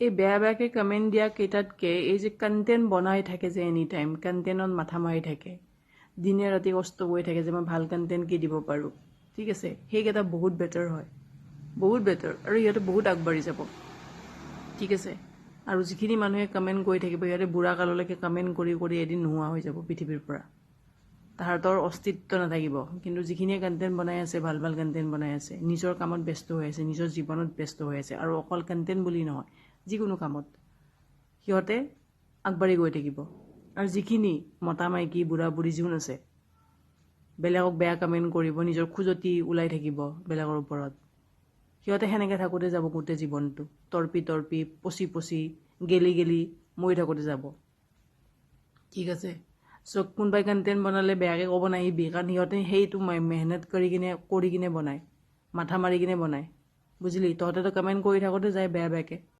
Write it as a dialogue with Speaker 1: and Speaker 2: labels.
Speaker 1: এই বেয়া বেয়াকৈ কমেণ্ট দিয়া কেইটাতকৈ এই যে কণ্টেণ্ট বনাই থাকে যে এনি টাইম কণ্টেণ্টত মাথা মাৰি থাকে দিনে ৰাতি কষ্ট কৰি থাকে যে মই ভাল কণ্টেণ্ট কি দিব পাৰোঁ ঠিক আছে সেইকেইটা বহুত বেটাৰ হয় বহুত বেটাৰ আৰু সিহঁতে বহুত আগবাঢ়ি যাব ঠিক আছে আৰু যিখিনি মানুহে কমেণ্ট কৰি থাকিব সিহঁতে বুঢ়া কাললৈকে কমেণ্ট কৰি কৰি এদিন নোহোৱা হৈ যাব পৃথিৱীৰ পৰা তাহাঁতৰ অস্তিত্ব নাথাকিব কিন্তু যিখিনিয়ে কণ্টেণ্ট বনাই আছে ভাল ভাল কণ্টেণ্ট বনাই আছে নিজৰ কামত ব্যস্ত হৈ আছে নিজৰ জীৱনত ব্যস্ত হৈ আছে আৰু অকল কণ্টেণ্ট বুলি নহয় যিকোনো কামত সিহঁতে আগবাঢ়ি গৈ থাকিব আৰু যিখিনি মতা মাইকী বুঢ়া বুঢ়ী যোন আছে বেলেগক বেয়া কমেণ্ট কৰিব নিজৰ খুজতি ওলাই থাকিব বেলেগৰ ওপৰত সিহঁতে সেনেকৈ থাকোঁতে যাব গোটেই জীৱনটো তৰ্পি পচি পচি গেলি গেলি মৰি থাকোঁতে যাব ঠিক আছে চ' কোনোবাই কণ্টেণ্ট বনালে বেয়াকৈ ক'ব নাহিবি কাৰণ সিহঁতে সেইটো মেহনত কৰি কিনে বনায় মাথা মাৰি কিনে বনায় বুজিলি তহঁতেতো কমেণ্ট কৰি থাকোঁতে যায় বেয়া বেয়াকৈ